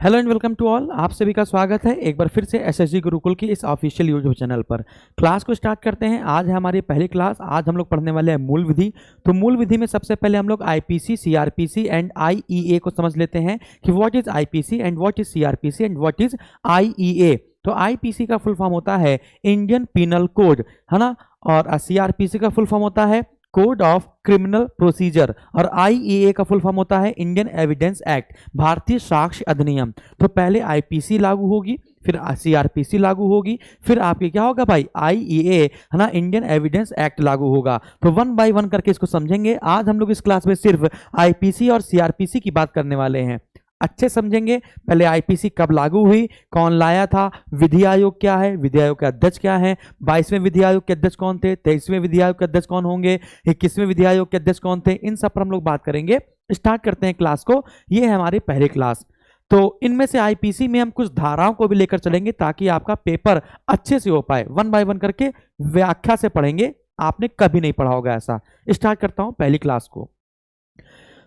Hello and welcome to all. आप सभी का स्वागत है एक बार फिर से एसएसजी गुरुकुल की इस ऑफिशियल यूट्यूब चैनल पर। क्लास को स्टार्ट करते हैं। आज है हमारी पहली क्लास। आज हम लोग पढ़ने वाले हैं मूल विधि। तो मूल विधि में सबसे पहले हम लोग आईपीसी, सीआरपीसी एंड आईईए को समझ लेते हैं कि what is IPC and what is CrPC and what is IEA. तो आईपीसी का फुल फॉर्म होता है इंडियन पिनल कोड, है ना, और सीआरपीसी का फुल फॉर्म होता है कोड ऑफ क्रिमिनल प्रोसीजर, और आईईए का फुल फॉर्म होता है इंडियन एविडेंस एक्ट, भारतीय साक्ष्य अधिनियम। तो पहले आईपीसी लागू होगी, फिर सीआरपीसी लागू होगी, फिर आपके क्या होगा भाई, आईईए, है ना, इंडियन एविडेंस एक्ट लागू होगा। तो वन बाय वन करके इसको समझेंगे। आज हम लोग इस क्लास में सिर्फ आईपीसी और सीआरपीसी की बात करने वाले हैं। अच्छे समझेंगे। पहले आईपीसी कब लागू हुई, कौन लाया था, विधि आयोग क्या है, विधि आयोग के अध्यक्ष क्या है, 22वें विधि आयोग के अध्यक्ष कौन थे, 23वें विधि आयोग के अध्यक्ष कौन होंगे, 21वें विधि आयोग के अध्यक्ष कौन थे, इन सब पर हम लोग बात करेंगे। स्टार्ट करते हैं क्लास को। ये है हमारी पहली क्लास। तो इनमें से आईपीसी में हम कुछ धाराओं को भी लेकर चलेंगे ताकि आपका पेपर अच्छे से हो पाए। वन बाय वन करके व्याख्या से पढ़ेंगे, आपने कभी नहीं पढ़ा होगा ऐसा। स्टार्ट करता हूं पहली क्लास को।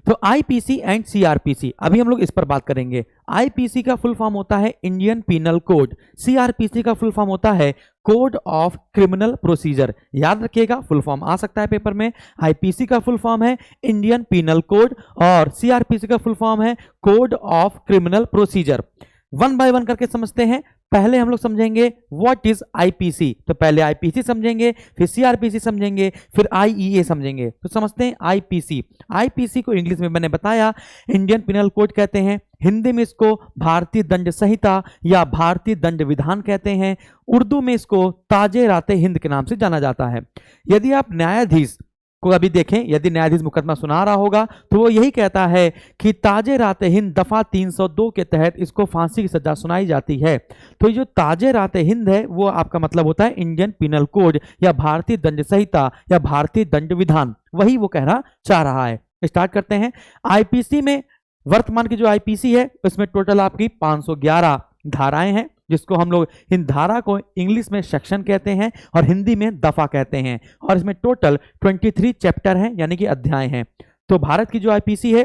तो आईपीसी एंड सीआरपीसी, अभी हम लोग इस पर बात करेंगे। आईपीसी का फुल फॉर्म होता है इंडियन पिनल कोड, सीआरपीसी का फुल फॉर्म होता है कोड ऑफ क्रिमिनल प्रोसीजर। याद रखिएगा, फुल फॉर्म आ सकता है पेपर में। आईपीसी का फुल फॉर्म है इंडियन पिनल कोड और सीआरपीसी का फुल फॉर्म है code of criminal procedure. One by one करके समझते हैं। पहले हम लोग समझेंगे व्हाट इज आईपीसी। तो पहले आईपीसी समझेंगे, फिर सीआरपीसी समझेंगे, फिर आईईए समझेंगे। तो समझते हैं आईपीसी। आईपीसी को इंग्लिश में मैंने बताया इंडियन पिनल कोड कहते हैं, हिंदी में इसको भारतीय दंड संहिता या भारतीय दंड विधान कहते हैं, उर्दू में इसको ताजे राते हिंद के नाम से जाना जाता है। यदि आप न्यायाधीश को अभी देखें, यदि न्यायाधीश मुकदमा सुना रहा होगा तो वो यही कहता है कि ताजे राते हिंद दफा 302 के तहत इसको फांसी की सजा सुनाई जाती है। तो जो ताजे राते हिंद है वो आपका मतलब होता है इंडियन पिनल कोड या भारतीय दंड संहिता या भारतीय दंड विधान, वही वो कहना चाह रहा है। स्टार्ट करते हैं। आईपीसी में वर्तमान की जो आईपीसी है उसमें टोटल आपकी 511 धाराएं हैं, जिसको हम लोग इन धारा को इंग्लिश में सेक्शन कहते हैं और हिंदी में दफा कहते हैं, और इसमें टोटल 23 चैप्टर हैं यानी कि अध्याय हैं। तो भारत की जो आईपीसी है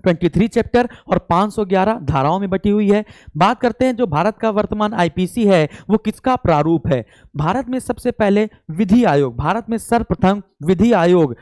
23 चैप्टर और 511 धाराओं में बटी हुई है। बात करते हैं जो भारत का वर्तमान आईपीसी है वो किसका प्रारूप है। भारत में सबसे पहले विधि आयोग, भारत में सर्वप्रथम विधि आयोग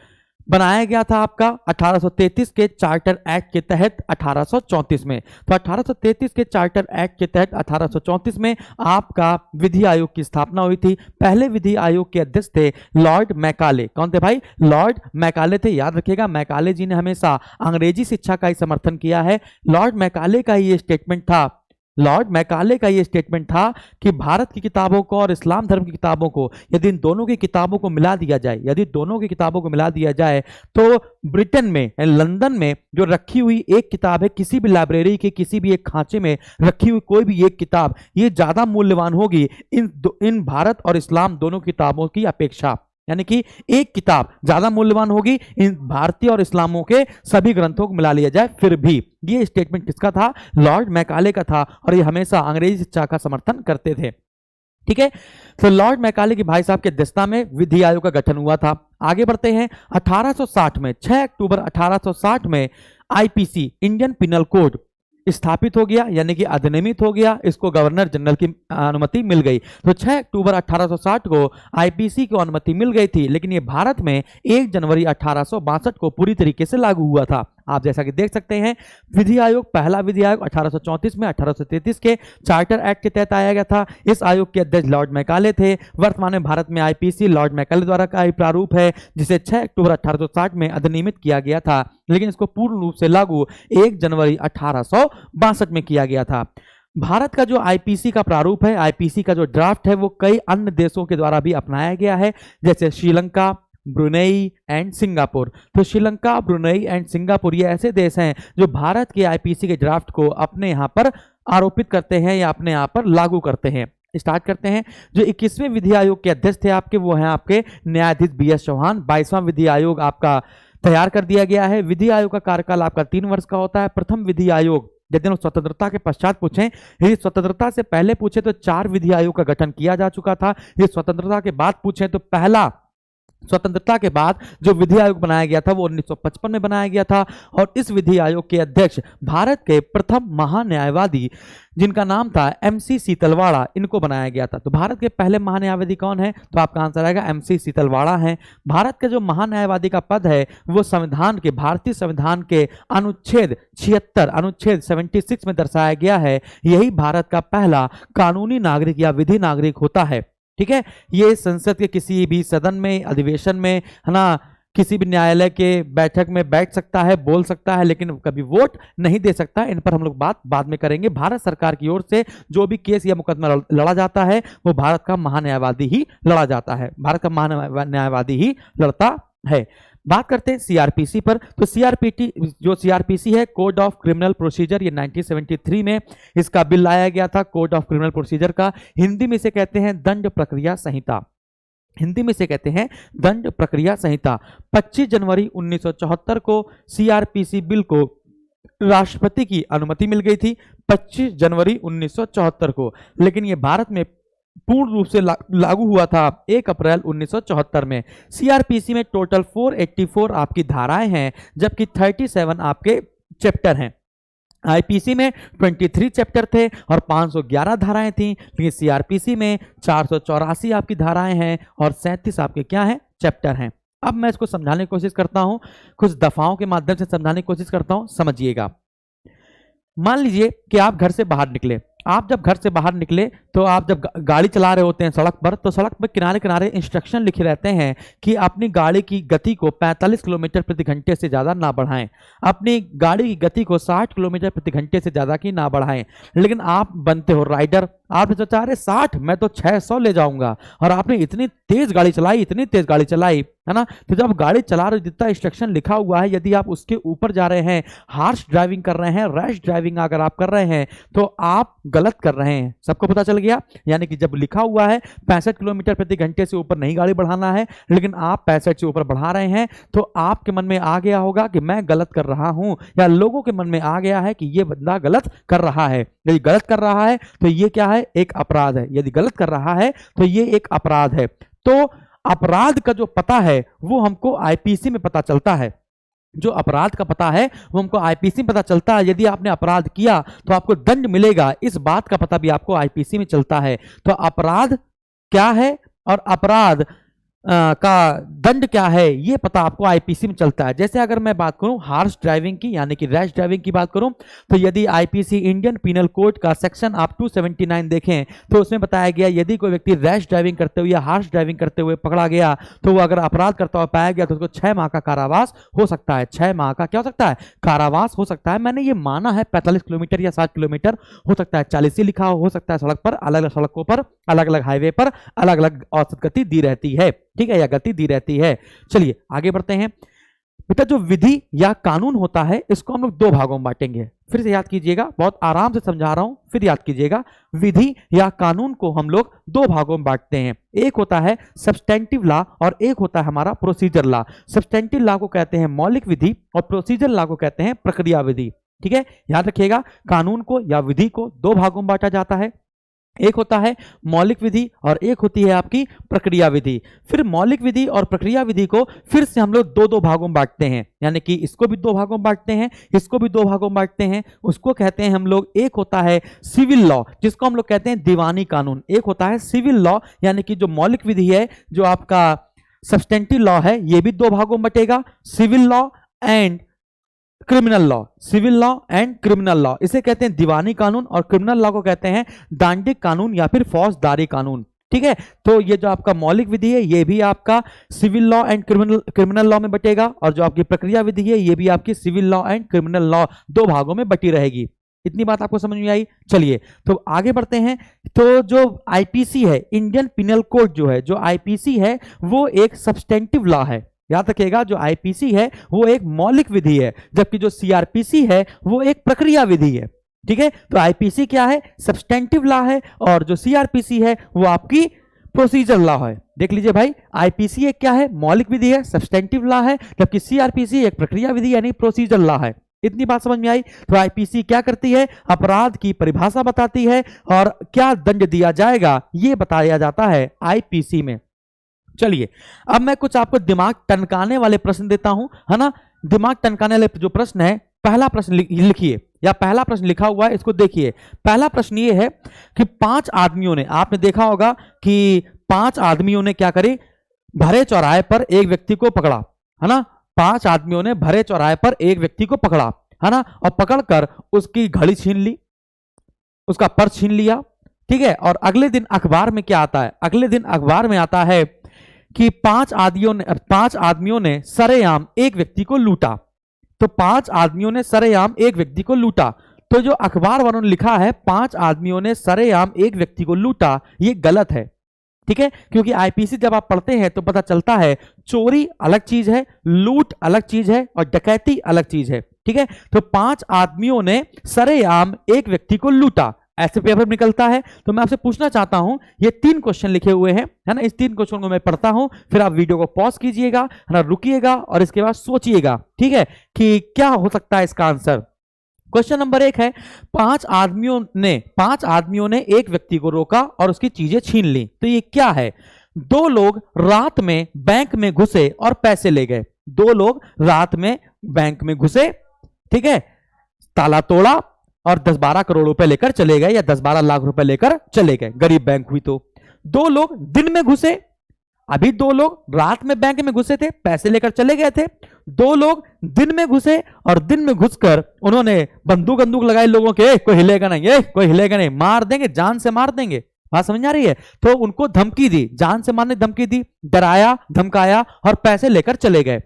बनाया गया था आपका 1833 के चार्टर एक्ट के तहत 1834 में। तो 1833 के चार्टर एक्ट के तहत 1834 में आपका विधि आयोग की स्थापना हुई थी। पहले विधि आयोग के अध्यक्ष थे लॉर्ड मैकाले। कौन थे भाई? लॉर्ड मैकाले थे। याद रखिएगा, मैकाले जी ने हमेशा अंग्रेजी शिक्षा का ही समर्थन किया है। लॉर्ड मैकाले का ये स्टेटमेंट था, लॉर्ड मैकाले का ये स्टेटमेंट था कि भारत की किताबों को और इस्लाम धर्म की किताबों को यदि इन दोनों की किताबों को मिला दिया जाए, यदि दोनों की किताबों को मिला दिया जाए तो ब्रिटेन में, लंदन में जो रखी हुई एक किताब है, किसी भी लाइब्रेरी के किसी भी एक खांचे में रखी हुई कोई भी एक किताब, ये ज्यादा मूल्यवान होगी इन भारत और इस्लाम दोनों किताबों की अपेक्षा। यानी कि एक किताब ज्यादा मूल्यवान होगी इन भारतीय और इस्लामों के सभी ग्रंथों को मिला लिया जाए फिर भी। ये स्टेटमेंट किसका था? लॉर्ड मैकाले का था, और ये हमेशा अंग्रेजी शिक्षा का समर्थन करते थे। ठीक है, तो लॉर्ड मैकाले के भाई साहब के अध्यक्षता में विधि आयोग का गठन हुआ था। आगे बढ़ते हैं। 1860 में, 6 अक्टूबर 1860 में आईपीसी इंडियन पिनल कोड स्थापित हो गया, यानी कि अधिनियमित हो गया। इसको गवर्नर जनरल की अनुमति मिल गई। तो 6 अक्टूबर 1860 को आईपीसी को अनुमति मिल गई थी, लेकिन ये भारत में 1 जनवरी 1862 को पूरी तरीके से लागू हुआ था। आप जैसा कि देख सकते हैं, विधि आयोग, पहला विधि आयोग 1834 में 1833 के चार्टर एक्ट के तहत आया गया था। इस आयोग के अध्यक्ष लॉर्ड मैकाले थे। वर्तमान में भारत में आईपीसी लॉर्ड मैकाले द्वारा का प्रारूप है, जिसे 6 अक्टूबर 1860 में अधिनियमित किया गया था, लेकिन इसको पूर्ण रूप से लागू 1 जनवरी 1862 में किया गया था। भारत का जो आईपीसी का प्रारूप है, आईपीसी का जो ड्राफ्ट है, वो कई अन्य देशों के द्वारा भी अपनाया गया है, जैसे श्रीलंका, ब्रुनेई एंड सिंगापुर। तो श्रीलंका, ब्रुनेई एंड सिंगापुर ये ऐसे देश हैं जो भारत के आईपीसी के ड्राफ्ट को अपने यहाँ पर आरोपित करते हैं या अपने यहाँ पर लागू करते हैं। स्टार्ट करते हैं। जो 21वें विधि आयोग के अध्यक्ष थे आपके, वो हैं आपके न्यायाधीश बीएस चौहान। 22वां विधि आयोग आपका तैयार कर दिया गया है। विधि आयोग का कार्यकाल आपका 3 वर्ष का होता है। प्रथम विधि आयोग यदि हम स्वतंत्रता के पश्चात पूछें, यदि स्वतंत्रता से पहले पूछे तो 4 विधि आयोग का गठन किया जा चुका था। यदि स्वतंत्रता के बाद पूछें तो पहला स्वतंत्रता के बाद जो विधि आयोग बनाया गया था वो 1955 में बनाया गया था और इस विधि आयोग के अध्यक्ष भारत के प्रथम महान्यायवादी जिनका नाम था एमसी सीतलवाड़ा, इनको बनाया गया था। तो भारत के पहले महान्यायवादी कौन है? तो आपका आंसर आएगा एमसी सीतलवाड़ा है। भारत के जो महान्यायवादी का पद है वो संविधान के, भारतीय संविधान के अनुच्छेद 76 अनुच्छेद 76 में दर्शाया गया है। यही भारत का पहला कानूनी नागरिक या विधि नागरिक होता है। ठीक है, ये संसद के किसी भी सदन में, अधिवेशन में, है ना, किसी भी न्यायालय के बैठक में बैठ सकता है, बोल सकता है, लेकिन कभी वोट नहीं दे सकता। इन पर हम लोग बात बाद में करेंगे। भारत सरकार की ओर से जो भी केस या मुकदमा लड़ा जाता है वो भारत का महान्यायवादी ही लड़ा जाता है, भारत का महान्यायवादी ही लड़ता है। बात करते हैं सीआरपीसी पर। तो सीआरपीसी है कोड ऑफ क्रिमिनल प्रोसीजर, ये 1973 में इसका बिल लाया गया था। कोड ऑफ क्रिमिनल प्रोसीजर का हिंदी में से कहते हैं दंड प्रक्रिया संहिता, हिंदी में से कहते हैं दंड प्रक्रिया संहिता। 25 जनवरी 1974 को सीआरपीसी बिल को राष्ट्रपति की अनुमति मिल गई थी, 25 जनवरी 1974 को, लेकिन यह भारत में पूर्ण रूप से लागू हुआ था 1 अप्रैल 1974 में। सीआरपीसी में टोटल 484 आपकी धाराएं हैं, जबकि 37 आपके चैप्टर हैं। आईपीसी में 23 चैप्टर थे और 511 धाराएं थीं, लेकिन सीआरपीसी में 484 आपकी धाराएं हैं और 37 आपके क्या हैं? चैप्टर हैं। अब मैं इसको समझाने की कोशिश करता हूं, कुछ दफाओं के माध्यम से समझाने की कोशिश करता हूं, समझिएगा। मान लीजिए कि आप घर से बाहर निकले। आप जब घर से बाहर निकले तो आप जब गाड़ी चला रहे होते हैं सड़क पर, तो सड़क पर किनारे किनारे इंस्ट्रक्शन लिखे रहते हैं कि अपनी गाड़ी की गति को 45 किलोमीटर प्रति घंटे से ज़्यादा ना बढ़ाएं, अपनी गाड़ी की गति को 60 किलोमीटर प्रति घंटे से ज़्यादा की ना बढ़ाएं। लेकिन आप बनते हो राइडर, आपने सोचा अरे 60, मैं तो 600 ले जाऊंगा, और आपने इतनी तेज गाड़ी चलाई, इतनी तेज गाड़ी चलाई, है ना। तो जब गाड़ी चला रहे, जितना इंस्ट्रक्शन लिखा हुआ है, यदि आप उसके ऊपर जा रहे हैं, हार्श ड्राइविंग कर रहे हैं, रैश ड्राइविंग अगर आप कर रहे हैं, तो आप गलत कर रहे हैं। सबको पता चल गया? यानी कि जब लिखा हुआ है 65 किलोमीटर प्रति घंटे से ऊपर नहीं गाड़ी बढ़ाना है, लेकिन आप 65 से ऊपर बढ़ा रहे हैं, तो आपके मन में आ गया होगा कि मैं गलत कर रहा हूं, या लोगों के मन में आ गया है कि यह बंदा गलत कर रहा है। यदि गलत कर रहा है तो यह क्या है? एक अपराध है। यदि गलत कर रहा है तो यह एक अपराध है। तो अपराध का जो पता है वो हमको आईपीसी में पता चलता है। जो अपराध का पता है वो हमको आईपीसी में पता चलता है। यदि आपने अपराध किया तो आपको दंड मिलेगा, इस बात का पता भी आपको आईपीसी में चलता है। तो अपराध क्या है और अपराध का दंड क्या है, ये पता आपको आईपीसी में चलता है। जैसे अगर मैं बात करूं हार्श ड्राइविंग की, यानी कि रैश ड्राइविंग की बात करूं, तो यदि आईपीसी इंडियन पिनल कोड का सेक्शन आप 279 देखें तो उसमें बताया गया यदि कोई व्यक्ति रैश ड्राइविंग करते हुए या हार्श ड्राइविंग करते हुए पकड़ा गया तो वो अगर अपराध करता हुआ पाया गया तो उसको 6 माह का कारावास हो सकता है। 6 माह का क्या हो सकता है? कारावास हो सकता है। मैंने ये माना है 45 किलोमीटर या 60 किलोमीटर हो सकता है, 40 ही लिखा हो सकता है। सड़क पर, अलग अलग सड़कों पर, अलग अलग हाईवे पर अलग अलग औसत गति दी रहती है, ठीक है, या गति दी रहती है। चलिए आगे बढ़ते हैं। बेटा जो विधि या कानून होता है इसको हम लोग 2 भागों में बांटेंगे। फिर से याद कीजिएगा, बहुत आराम से समझा रहा हूं, फिर याद कीजिएगा। विधि या कानून को हम लोग 2 भागों में बांटते हैं। एक होता है सब्सटेंटिव लॉ और एक होता है हमारा प्रोसीजर लॉ। सब्सटेंटिव लॉ को कहते हैं मौलिक विधि और प्रोसीजर लॉ को कहते हैं प्रक्रिया विधि। ठीक है, याद रखिएगा, कानून को या विधि को 2 भागों में बांटा जाता है। एक होता है मौलिक विधि और एक होती है आपकी प्रक्रिया विधि। फिर मौलिक विधि और प्रक्रिया विधि को फिर से हम लोग 2-2 भागों में बांटते हैं, यानी कि इसको भी 2 भागों में बांटते हैं, इसको भी 2 भागों में बांटते हैं। उसको कहते हैं हम लोग, एक होता है सिविल लॉ जिसको हम लोग कहते हैं दीवानी कानून, एक होता है सिविल लॉ, यानी कि जो मौलिक विधि है, जो आपका सब्सटेंटिव लॉ है, ये भी 2 भागों में बटेगा, civil law and criminal law. Civil law and criminal law, इसे कहते हैं दीवानी कानून, और क्रिमिनल लॉ को कहते हैं दांडिक कानून या फिर फौजदारी कानून। ठीक है, तो ये जो आपका मौलिक विधि है ये भी आपका civil law and criminal law में बटेगा, और जो आपकी प्रक्रिया विधि है ये भी आपकी civil law and criminal law 2 भागों में बटी रहेगी। इतनी बात आपको समझ में आई? चलिए तो आगे बढ़ते हैं। तो जो आईपीसी है, इंडियन पिनल कोड जो है, जो आईपीसी है वो एक सब्सटेंटिव लॉ है। याद रखिएगा, जो आईपीसी है वो एक मौलिक विधि है, जबकि जो सीआरपीसी है वो एक प्रक्रिया विधि है। ठीक है, तो आईपीसी क्या है? सब्सटेंटिव लॉ है, और जो सीआरपीसी है वो आपकी प्रोसीजर लॉ है। देख लीजिए भाई, आईपीसी एक क्या है? मौलिक विधि है, सब्सटेंटिव लॉ है, जबकि सीआरपीसी एक प्रक्रिया विधि यानी प्रोसीजर लॉ है। इतनी बात समझ में आई? तो आईपीसी क्या करती है? अपराध की परिभाषा बताती है और क्या दंड दिया जाएगा ये बताया जाता है आईपीसी में। चलिए अब मैं कुछ आपको दिमाग टनकाने वाले प्रश्न देता हूं, है ना। दिमाग टनकाने वाले जो प्रश्न है, पहला प्रश्न लिखिए या पहला प्रश्न लिखा हुआ है, इसको देखिए। पहला प्रश्न ये है कि 5 आदमियों ने, आपने देखा होगा कि 5 आदमियों ने क्या करी, भरे चौराहे पर एक व्यक्ति को पकड़ा, है ना। 5 आदमियों ने भरे चौराहे पर एक व्यक्ति को पकड़ा, है ना, और पकड़कर उसकी घड़ी छीन ली, उसका पर्स छीन लिया, ठीक है। और अगले दिन अखबार में क्या आता है, अगले दिन अखबार में आता है कि 5 आदमियों ने सरेआम एक व्यक्ति को लूटा। तो 5 आदमियों ने सरेआम एक व्यक्ति को लूटा। तो जो अखबार वालों ने लिखा है 5 आदमियों ने सरेआम एक व्यक्ति को लूटा, ये गलत है, ठीक है। क्योंकि आईपीसी जब आप पढ़ते हैं तो पता चलता है चोरी अलग चीज है, लूट अलग चीज है और डकैती अलग चीज है, ठीक है। तो 5 आदमियों ने सरेआम एक व्यक्ति को लूटा, ऐसे पेपर निकलता है। तो मैं आपसे पूछना चाहता हूं, ये 3 क्वेश्चन लिखे हुए हैं, है ना। इस 3 क्वेश्चन को मैं पढ़ता हूं, फिर आप वीडियो को पॉज कीजिएगा, है ना, रुकिएगा और इसके बाद सोचिएगा, ठीक है, कि क्या हो सकता है इसका आंसर। क्वेश्चन नंबर 1 है, 5 आदमियों ने एक व्यक्ति को रोका और उसकी चीजें छीन ली। तो ये क्या है, 2 लोग रात में बैंक में घुसे और पैसे ले गए। 2 लोग रात में बैंक में घुसे, ठीक है, ताला तोड़ा और 10-12 करोड़ रुपए लेकर चले गए या 10-12 लाख रुपए लेकर चले गए, गरीब बैंक हुई। तो 2 लोग दिन में घुसे, अभी 2 लोग रात में बैंक में घुसे थे, पैसे लेकर चले गए थे। 2 लोग दिन में घुसे और दिन में घुसकर उन्होंने बंदूक लगाई लोगों के, कोई हिलेगा नहीं, कोई हिलेगा नहीं, मार देंगे, जान से मार देंगे। बात समझ आ रही है। तो उनको धमकी दी, जान से मारने धमकी दी, डराया धमकाया और पैसे लेकर चले गए।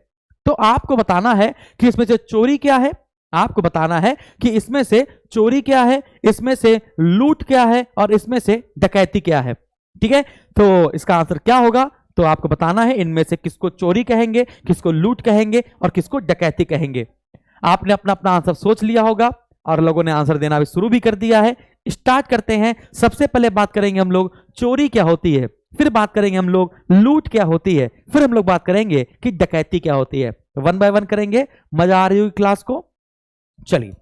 तो आपको बताना है कि इसमें से चोरी क्या है, आपको बताना है कि इसमें से चोरी क्या है, इसमें से लूट क्या है और इसमें से डकैती क्या है, ठीक है। तो इसका आंसर क्या होगा, तो आपको बताना है इनमें से किसको चोरी कहेंगे, किसको लूट कहेंगे और किसको डकैती कहेंगे। आपने अपना अपना आंसर सोच लिया होगा और लोगों ने आंसर देना भी शुरू भी कर दिया है। स्टार्ट करते हैं। सबसे पहले बात करेंगे हम लोग चोरी क्या होती है, फिर बात करेंगे हम लोग लूट क्या होती है, फिर हम लोग बात करेंगे कि डकैती क्या होती है। 1 बाय 1 करेंगे। मजा आ रही होगी क्लास को। चलिए,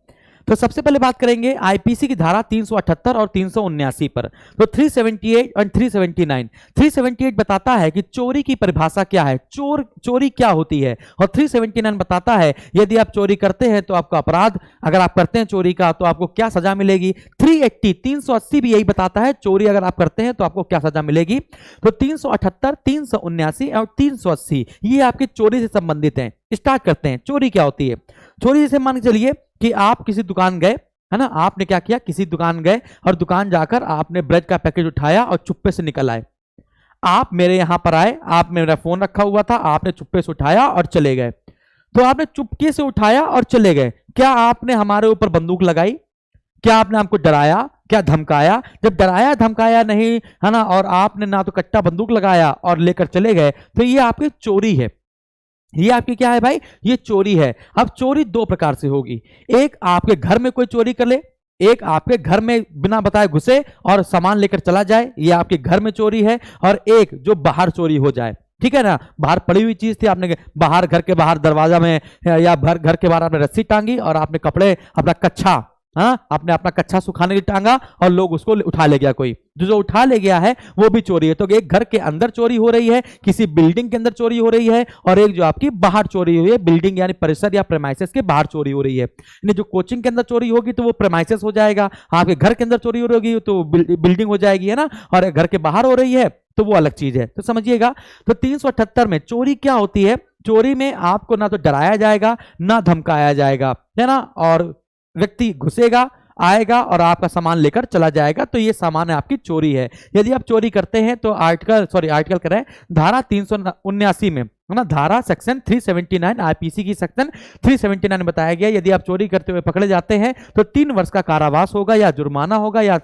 तो सबसे पहले बात करेंगे आईपीसी की धारा 378 और 379 पर। तो 378 और 379। 378 बताता है कि चोरी की परिभाषा क्या है, चोरी क्या होती है, और 379 बताता है यदि आप चोरी करते हैं तो आपका अपराध, अगर आप करते हैं चोरी का तो आपको क्या सजा मिलेगी। 380 भी यही बताता है, चोरी अगर आप करते हैं तो आपको क्या सजा मिलेगी। तो 378, 379 और 380 ये आपकी चोरी से संबंधित हैं। स्टार्ट करते हैं। चोरी क्या होती है। चोरी जैसे मान के चलिए कि आप किसी दुकान गए, है ना, आपने क्या किया, किसी दुकान गए और दुकान जाकर आपने ब्रेड का पैकेट उठाया और चुप्पे से निकल आए। आप मेरे यहां पर आए, आप मेरा फोन रखा हुआ था, आपने चुप्पे से उठाया और चले गए। तो आपने चुपके से उठाया और चले गए, क्या आपने हमारे ऊपर बंदूक लगाई, क्या आपने हमको डराया, क्या धमकाया। जब डराया धमकाया नहीं, है ना, और आपने ना तो कट्टा बंदूक लगाया और लेकर चले गए, तो ये आपकी चोरी है। ये आपकी क्या है भाई, ये चोरी है। अब चोरी 2 प्रकार से होगी, एक आपके घर में कोई चोरी कर ले, एक आपके घर में बिना बताए घुसे और सामान लेकर चला जाए, ये आपके घर में चोरी है, और एक जो बाहर चोरी हो जाए, ठीक है ना। बाहर पड़ी हुई चीज थी, आपने बाहर घर के बाहर दरवाजा में या घर के बाहर आपने रस्सी टांगी और आपने कपड़े अपना कच्छा, हाँ, आपने अपना कच्छा सुखाने के लिए टांगा और लोग उसको उठा ले गया, कोई जो उठा ले गया है वो भी चोरी है। तो एक घर के अंदर चोरी हो रही है, किसी बिल्डिंग के अंदर चोरी हो रही है, और एक जो आपकी बाहर चोरी हुई है, बिल्डिंग यानी परिसर या प्रेमाइसेस के बाहर चोरी हो रही है। जो कोचिंग के अंदर चोरी होगी तो वो प्रेमाइसेस हो जाएगा, आपके घर के अंदर चोरी हो रही होगी तो बिल्डिंग हो जाएगी, है ना, और घर के बाहर हो रही है तो वो अलग चीज है। तो समझिएगा, तो 378 में चोरी क्या होती है, चोरी में आपको ना तो डराया जाएगा ना धमकाया जाएगा, है ना, और व्यक्ति घुसेगा, आएगा और आपका सामान लेकर चला जाएगा, तो ये सामान आपकी चोरी है। यदि आप चोरी करते हैं तो आर्टिकल करें धारा 379 में, है ना, धारा सेक्शन 379 आईपीसी की सेक्शन 379 में बताया गया, यदि आप चोरी करते हुए पकड़े जाते हैं तो 3 वर्ष का कारावास होगा या जुर्माना होगा, या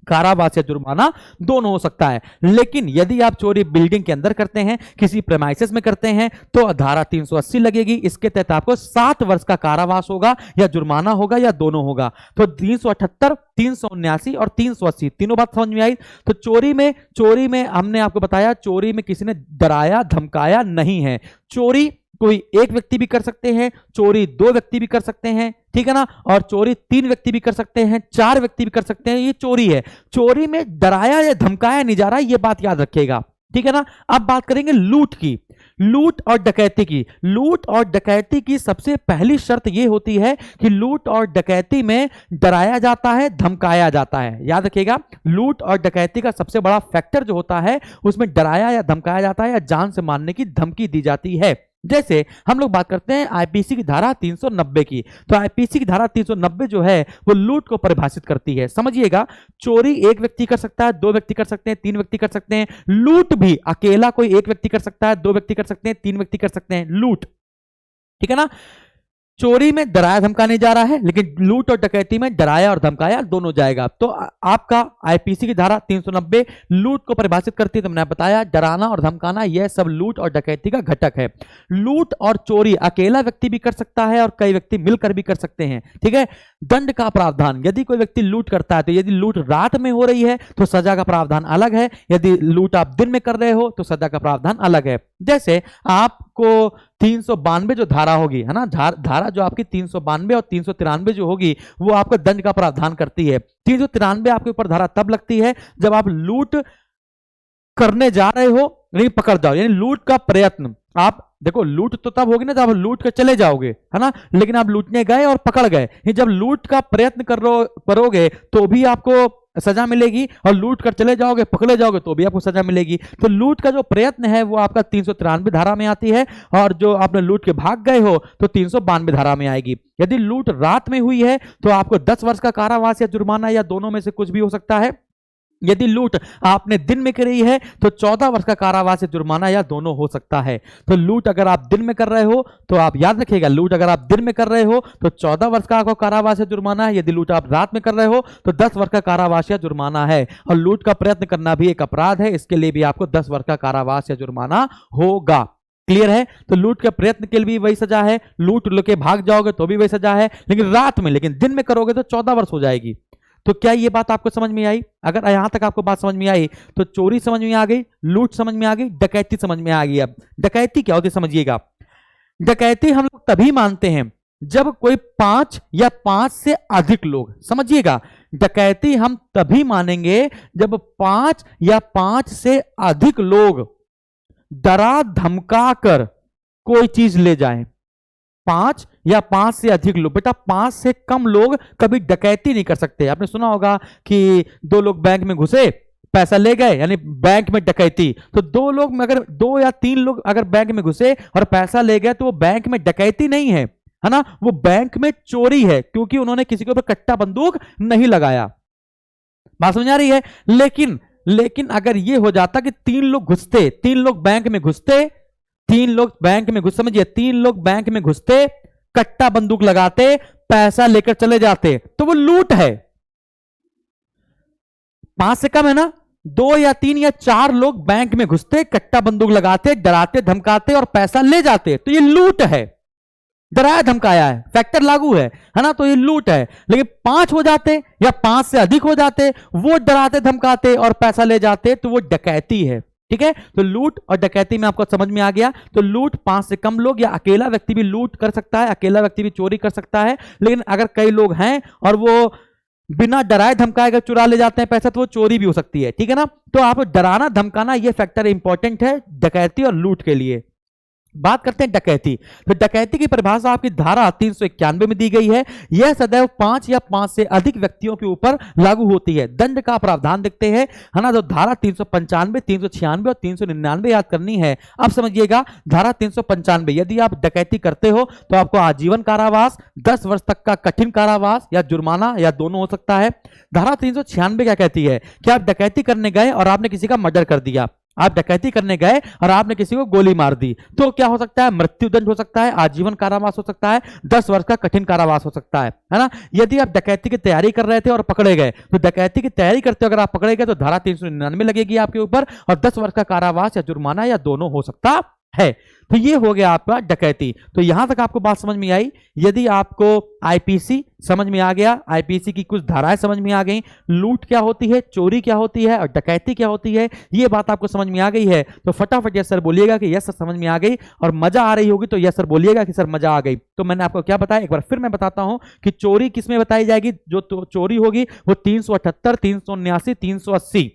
कारावास या जुर्माना दोनों हो सकता है। लेकिन यदि आप चोरी बिल्डिंग के अंदर करते हैं, किसी प्रेमाइसेस में करते हैं, तो धारा 380 लगेगी। इसके तहत आपको 7 वर्ष का कारावास होगा या जुर्माना होगा या दोनों होगा। तो 378, 379 और 380 तीनों बात समझ में आई। तो चोरी में हमने आपको बताया, चोरी में किसी ने डराया धमकाया नहीं है। चोरी कोई एक व्यक्ति भी कर सकते हैं, चोरी 2 व्यक्ति भी कर सकते हैं, ठीक है ना, और चोरी 3 व्यक्ति भी कर सकते हैं, 4 व्यक्ति भी कर सकते हैं। ये चोरी है। चोरी में डराया या धमकाया नहीं जा रहा, ये बात याद रखिएगा। ठीक है ना। अब बात करेंगे लूट की, लूट और डकैती की। लूट और डकैती की सबसे पहली शर्त यह होती है कि लूट और डकैती में डराया जाता है, धमकाया जाता है। याद रखिएगा, लूट और डकैती का सबसे बड़ा फैक्टर जो होता है उसमें डराया या धमकाया जाता है या जान से मारने की धमकी दी जाती है। जैसे हम लोग बात करते हैं आईपीसी की धारा 390 की, तो आईपीसी की धारा 390 जो है वो लूट को परिभाषित करती है। समझिएगा, चोरी एक व्यक्ति कर सकता है, दो व्यक्ति कर सकते हैं, तीन व्यक्ति कर सकते हैं। लूट भी अकेला कोई एक व्यक्ति कर सकता है, दो व्यक्ति कर सकते हैं, तीन व्यक्ति कर सकते हैं, लूट। ठीक है ना। चोरी में डराया धमकाने जा रहा है, लेकिन लूट और डकैती में डराया और धमकाया दोनों जाएगा। तो आपका आईपीसी की धारा 390 लूट को परिभाषित करती है। तो मैंने बताया डराना और धमकाना यह सब लूट और डकैती का घटक है। लूट और चोरी अकेला व्यक्ति भी कर सकता है और कई व्यक्ति मिलकर भी कर सकते हैं। ठीक है। दंड का प्रावधान, यदि कोई व्यक्ति लूट करता है तो यदि लूट रात में हो रही है तो सजा का प्रावधान अलग है, यदि लूट आप दिन में कर रहे हो तो सजा का प्रावधान अलग है। जैसे आपको 392 जो धारा होगी, है ना, धारा जो आपकी 392 और 393 जो होगी वो आपको दंड का प्रावधान करती है। 393 आपके ऊपर धारा तब लगती है जब आप लूट करने जा रहे हो नहीं पकड़ जाओ, यानी लूट का प्रयत्न। आप देखो, लूट तो तब होगी ना जब आप लूट कर चले जाओगे, है ना, लेकिन आप लूटने गए और पकड़ गए। जब लूट का प्रयत्न करोगे तो भी आपको सजा मिलेगी, और लूट कर चले जाओगे, पकड़े जाओगे तो भी आपको सजा मिलेगी। तो लूट का जो प्रयत्न है वो आपका 393 धारा में आती है, और जो आपने लूट के भाग गए हो तो 392 धारा में आएगी। यदि लूट रात में हुई है तो आपको 10 वर्ष का कारावास या जुर्माना या दोनों में से कुछ भी हो सकता है। यदि लूट आपने दिन में करी है तो 14 वर्ष का कारावास या जुर्माना या दोनों हो सकता है। तो लूट अगर आप दिन में कर रहे हो तो आप याद रखिएगा, लूट अगर आप दिन में कर रहे हो तो 14 वर्ष का आपको कारावास या जुर्माना है। यदि लूट आप रात में कर रहे हो तो 10 वर्ष का कारावास या जुर्माना है। और लूट का प्रयत्न करना भी एक अपराध है, इसके लिए भी आपको 10 वर्ष का कारावास या जुर्माना होगा। क्लियर है। तो लूट के प्रयत्न के लिए भी वही सजा है, लूट लेके भाग जाओगे तो भी वही सजा है, लेकिन रात में, लेकिन दिन में करोगे तो 14 वर्ष हो जाएगी। तो क्या ये बात आपको समझ में आई? अगर यहां तक आपको बात समझ में आई तो चोरी समझ में आ गई, लूट समझ में आ गई, डकैती समझ में आ गई। अब डकैती क्या होती है समझिएगा। डकैती हम लोग तभी मानते हैं जब कोई 5 या 5 से अधिक लोग, समझिएगा, डकैती हम तभी मानेंगे जब 5 या 5 से अधिक लोग डरा धमका कर कोई चीज ले जाएं। 5 या 5 से अधिक लोग, बेटा 5 से कम लोग कभी डकैती नहीं कर सकते। आपने सुना होगा कि 2 लोग बैंक में घुसे, पैसा ले गए, यानी बैंक में डकैती। तो 2 लोग में अगर 2 या 3 लोग अगर बैंक में घुसे और पैसा ले गए तो वो बैंक में डकैती नहीं है, है ना, वो बैंक में चोरी है, क्योंकि उन्होंने किसी के ऊपर कट्टा बंदूक नहीं लगाया। बात समझ आ रही है। लेकिन अगर ये हो जाता कि 3 लोग घुसते, 3 लोग बैंक में घुसते, 3 लोग बैंक में घुस, समझिए 3 लोग बैंक में घुसते, कट्टा बंदूक लगाते, पैसा लेकर चले जाते, तो वो लूट है। 5 से कम है ना, 2 या 3 या 4 लोग बैंक में घुसते, कट्टा बंदूक लगाते, डराते धमकाते और पैसा ले जाते, तो ये लूट है। डराया धमकाया है, फैक्टर लागू है ना, तो ये लूट है। लेकिन 5 हो जाते या 5 से अधिक हो जाते, वो डराते धमकाते और पैसा ले जाते, तो वो डकैती है। ठीक है। तो लूट और डकैती में आपको समझ में आ गया। तो लूट 5 से कम लोग या अकेला व्यक्ति भी लूट कर सकता है, अकेला व्यक्ति भी चोरी कर सकता है। लेकिन अगर कई लोग हैं और वो बिना डराए धमकाए अगर चुरा ले जाते हैं पैसा, तो वो चोरी भी हो सकती है। ठीक है ना। तो आप डराना धमकाना ये फैक्टर इंपॉर्टेंट है डकैती और लूट के लिए। बात करते हैं डकैती। तो डकैती की परिभाषा आपकी धारा 391 में दी गई है। यह सदैव 5 या 5 से अधिक व्यक्तियों के ऊपर लागू होती है। दंड का प्रावधान देखते हैं, है ना, तो धारा 395, 396 और 399 याद करनी है। अब समझिएगा, धारा 395, यदि आप डकैती करते हो तो आपको आजीवन कारावास, 10 वर्ष तक का कठिन कारावास या जुर्माना या दोनों हो सकता है। धारा 396 क्या कहती है कि आप डकैती करने गए और आपने किसी का मर्डर कर दिया, आप डकैती करने गए और आपने किसी को गोली मार दी, तो क्या हो सकता है? मृत्युदंड हो सकता है, आजीवन कारावास हो सकता है, 10 वर्ष का कठिन कारावास हो सकता है ना। यदि आप डकैती की तैयारी कर रहे थे और पकड़े गए, तो डकैती की तैयारी करते अगर आप पकड़े गए तो धारा 399 लगेगी आपके ऊपर, और 10 वर्ष का कारावास या जुर्माना या दोनों हो सकता है। तो ये हो गया आपका डकैती। तो यहां तक आपको बात समझ में आई। यदि आपको आईपीसी समझ में आ गया, आईपीसी की कुछ धाराएं समझ में आ गई, लूट क्या होती है, चोरी क्या होती है और डकैती क्या होती है, ये बात आपको समझ में आ गई है, तो फटाफट यस सर बोलिएगा कि यस सर समझ में आ गई। और मजा आ रही होगी तो यस सर बोलिएगा कि सर मजा आ गई। तो मैंने आपको क्या बताया, एक बार फिर मैं बताता हूं कि चोरी किस में बताई जाएगी। जो चोरी होगी वो 378, 379, 380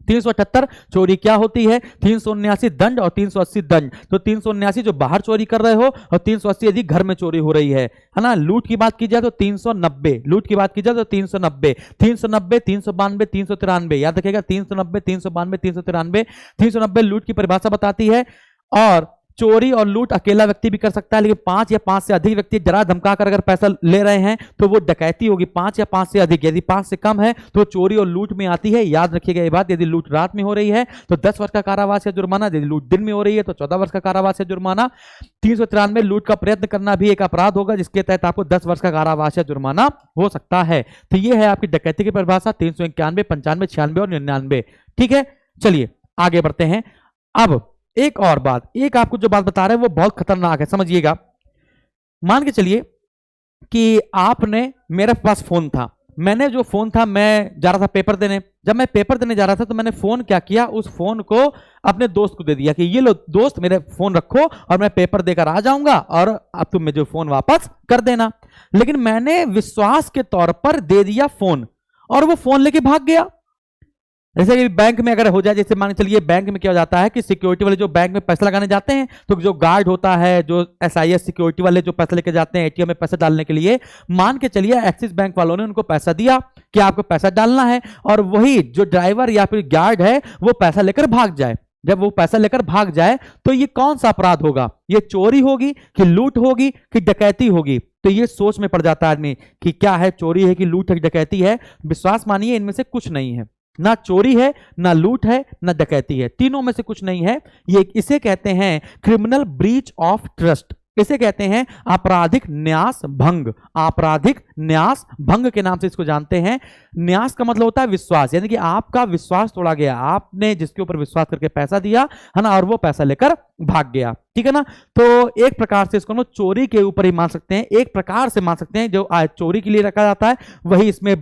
378 चोरी क्या होती है, 379 दंड और 380 दंड। तो 379 जो बाहर चोरी कर रहे हो और 380 यदि घर में चोरी हो रही है ना। लूट की बात की जाए तो 390, लूट की बात की जाए तो 390, 390, 392, 393, याद रखिएगा 390, 392, 393। 390 लूट की परिभाषा बताती है। और चोरी और लूट अकेला व्यक्ति भी कर सकता है, लेकिन 5 या 5 से अधिक व्यक्ति डरा धमका कर अगर पैसा ले रहे हैं तो वो डकैती होगी। 5 या 5 से अधिक, यदि 5 से कम है तो चोरी और लूट में आती है। याद रखिएगा ये बात। यदि लूट रात में हो रही है तो 10 वर्ष का कारावास या जुर्माना, यदि लूट दिन में हो रही है तो 14 वर्ष का कारावास या जुर्माना। 393 लूट का प्रयत्न करना भी एक अपराध होगा, जिसके तहत आपको 10 वर्ष का कारावास या जुर्माना हो सकता है। तो ये है आपकी डकैती की परिभाषा 391, 95, 96 और 99। ठीक है, चलिए आगे बढ़ते हैं। अब एक और बात, एक आपको जो बात बता रहे हैं वो बहुत खतरनाक है, समझिएगा। मान के चलिए कि आपने, मेरे पास फोन था, मैंने जो फोन था मैं जा रहा था पेपर देने। जब मैं पेपर देने जा रहा था तो मैंने फोन क्या किया, उस फोन को अपने दोस्त को दे दिया कि ये लो दोस्त मेरे फोन रखो और मैं पेपर देकर आ जाऊंगा और अब तुम मुझे फोन वापस कर देना। लेकिन मैंने विश्वास के तौर पर दे दिया फोन और वो फोन लेके भाग गया। जैसे कि बैंक में अगर हो जाए, जैसे मान चलिए बैंक में क्या हो जाता है कि सिक्योरिटी वाले जो बैंक में पैसा लगाने जाते हैं तो जो गार्ड होता है, जो SIS सिक्योरिटी वाले जो पैसा लेके जाते हैं ATM में पैसा डालने के लिए, मान के चलिए एक्सिस बैंक वालों ने उनको पैसा दिया कि आपको पैसा डालना है और वही जो ड्राइवर या फिर गार्ड है वो पैसा लेकर भाग जाए। जब वो पैसा लेकर भाग जाए तो ये कौन सा अपराध होगा, ये चोरी होगी कि लूट होगी कि डकैती होगी। तो ये सोच में पड़ जाता है आदमी कि क्या है, चोरी है कि लूट है कि डकैती है। विश्वास मानिए इनमें से कुछ नहीं है, ना चोरी है, ना लूट है, ना डकैती है, तीनों में से कुछ नहीं है। ये इसे कहते हैं क्रिमिनल ब्रीच ऑफ ट्रस्ट, इसे कहते हैं आपराधिक न्यास भंग। आपराधिक न्यास भंग के नाम से इसको जानते हैं। न्यास का मतलब होता है विश्वास, यानी कि आपका विश्वास तोड़ा गया, आपने जिसके ऊपर विश्वास करके पैसा दिया है ना और वो पैसा लेकर भाग गया। ठीक है ना। तो एक प्रकार से इसको हम चोरी के ऊपर ही मान सकते हैं, एक प्रकार से मान सकते हैं। जो चोरी के लिए रखा जाता है वही इसमें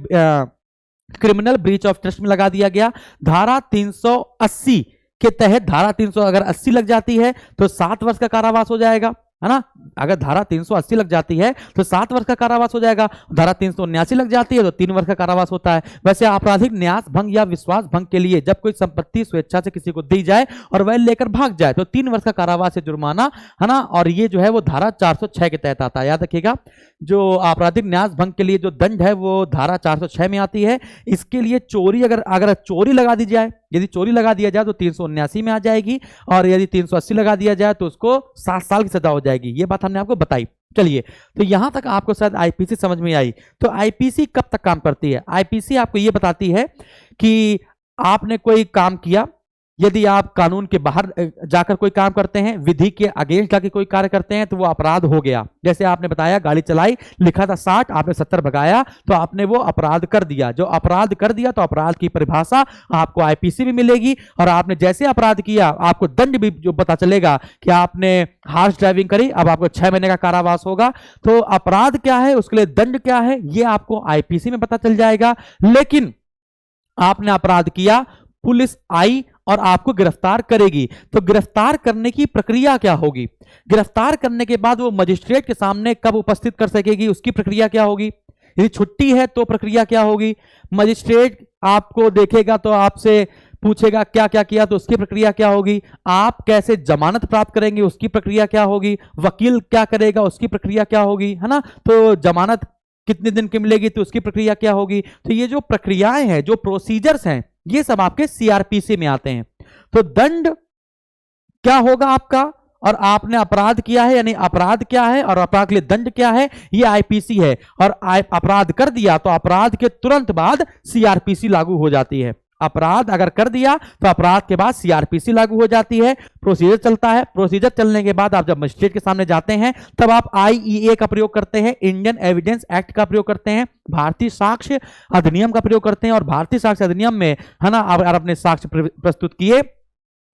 क्रिमिनल ब्रीच ऑफ ट्रस्ट में लगा दिया गया। धारा 380 के तहत, धारा 300 अगर 80 लग जाती है तो 7 वर्ष का कारावास हो जाएगा, है ना। अगर धारा 380 लग जाती है तो 7 वर्ष का कारावास हो जाएगा। धारा 379 लग जाती है तो 3 वर्ष का कारावास होता है। वैसे आपराधिक न्यास भंग या विश्वास भंग के लिए जब कोई संपत्ति स्वेच्छा से किसी को दी जाए और वह लेकर भाग जाए तो 3 वर्ष का कारावास या जुर्माना, है ना। और ये जो है वो धारा 406 के तहत आता है। याद रखिएगा, जो आपराधिक न्यास भंग के लिए जो दंड है वो धारा 406 में आती है। इसके लिए चोरी, अगर चोरी लगा दी जाए, यदि चोरी लगा दिया जाए तो 379 में आ जाएगी और यदि 380 लगा दिया जाए तो उसको 7 साल की सजा हो जाएगी। ये बात हमने आपको बताई। चलिए, तो यहां तक आपको शायद आईपीसी समझ में आई। तो आईपीसी कब तक काम करती है? आईपीसी आपको ये बताती है कि आपने कोई काम किया, यदि आप कानून के बाहर जाकर कोई काम करते हैं, विधि के अगेंस्ट जाकर कोई कार्य करते हैं तो वो अपराध हो गया। जैसे आपने बताया गाड़ी चलाई, लिखा था 60, आपने 70 भगाया तो आपने वो अपराध कर दिया। जो अपराध कर दिया तो अपराध की परिभाषा आपको आईपीसी में मिलेगी और आपने जैसे अपराध किया आपको दंड भी जो पता चलेगा कि आपने हार्श ड्राइविंग करी, अब आपको 6 महीने का कारावास होगा। तो अपराध क्या है, उसके लिए दंड क्या है, ये आपको आईपीसी में पता चल जाएगा। लेकिन आपने अपराध किया, पुलिस आई और आपको गिरफ्तार करेगी, तो गिरफ्तार करने की प्रक्रिया क्या होगी? गिरफ्तार करने के बाद वो मजिस्ट्रेट के सामने कब उपस्थित कर सकेगी, उसकी प्रक्रिया क्या होगी? यदि छुट्टी है तो प्रक्रिया क्या होगी? मजिस्ट्रेट आपको देखेगा तो आपसे पूछेगा क्या क्या किया, तो उसकी प्रक्रिया क्या होगी? आप कैसे जमानत प्राप्त करेंगे, उसकी प्रक्रिया क्या होगी? वकील क्या करेगा, उसकी प्रक्रिया क्या होगी, है ना। तो जमानत कितने दिन की मिलेगी तो उसकी प्रक्रिया क्या होगी? तो ये जो प्रक्रियाएं हैं, जो प्रोसीजर्स हैं, ये सब आपके सीआरपीसी में आते हैं। तो दंड क्या होगा आपका, और आपने अपराध किया है यानी अपराध क्या है और अपराध के लिए दंड क्या है, ये आईपीसी है। और अपराध कर दिया तो अपराध के तुरंत बाद सीआरपीसी लागू हो जाती है। अपराध अगर कर दिया तो अपराध के बाद सीआरपीसी लागू हो जाती है। प्रोसीजर चलता है, प्रोसीजर चलने के बाद आप जब मजिस्ट्रेट के सामने जाते हैं तब आप आईईए का प्रयोग करते हैं, इंडियन एविडेंस एक्ट का प्रयोग करते हैं, भारतीय साक्ष्य अधिनियम का प्रयोग करते हैं। और भारतीय साक्ष्य अधिनियम में, है ना, अगर अपने साक्ष्य प्रस्तुत किए,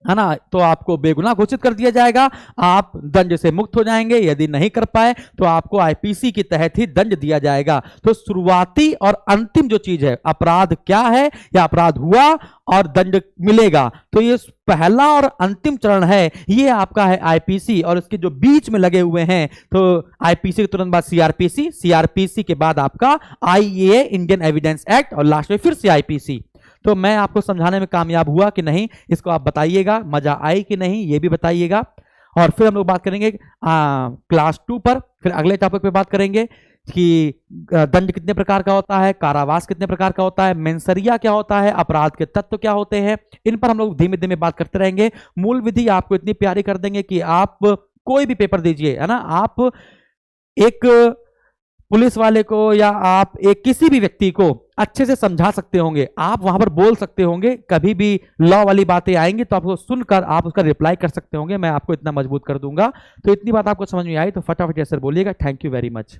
है ना, तो आपको बेगुनाह घोषित कर दिया जाएगा, आप दंड से मुक्त हो जाएंगे। यदि नहीं कर पाए तो आपको आईपीसी के तहत ही दंड दिया जाएगा। तो शुरुआती और अंतिम जो चीज है, अपराध क्या है या अपराध हुआ और दंड मिलेगा, तो ये पहला और अंतिम चरण है, ये आपका है आईपीसी। और इसके जो बीच में लगे हुए हैं, तो आईपीसी के तुरंत बाद सीआरपीसी, सीआरपीसी के बाद आपका आईईए इंडियन एविडेंस एक्ट और लास्ट में फिर से आईपीसी। तो मैं आपको समझाने में कामयाब हुआ कि नहीं, इसको आप बताइएगा, मजा आई कि नहीं ये भी बताइएगा। और फिर हम लोग बात करेंगे क्लास 2 पर, फिर अगले टॉपिक पे बात करेंगे कि दंड कितने प्रकार का होता है, कारावास कितने प्रकार का होता है, मेंसरिया क्या होता है, अपराध के तत्व क्या होते हैं। इन पर हम लोग धीमे धीमे बात करते रहेंगे। मूल विधि आपको इतनी प्यारी कर देंगे कि आप कोई भी पेपर दीजिए, है ना, आप एक पुलिस वाले को या आप एक किसी भी व्यक्ति को अच्छे से समझा सकते होंगे, आप वहां पर बोल सकते होंगे, कभी भी लॉ वाली बातें आएंगी तो आपको सुनकर आप उसका रिप्लाई कर सकते होंगे, मैं आपको इतना मजबूत कर दूंगा। तो इतनी बात आपको समझ में आई तो फटाफट ऐसे बोलिएगा। Thank you very much.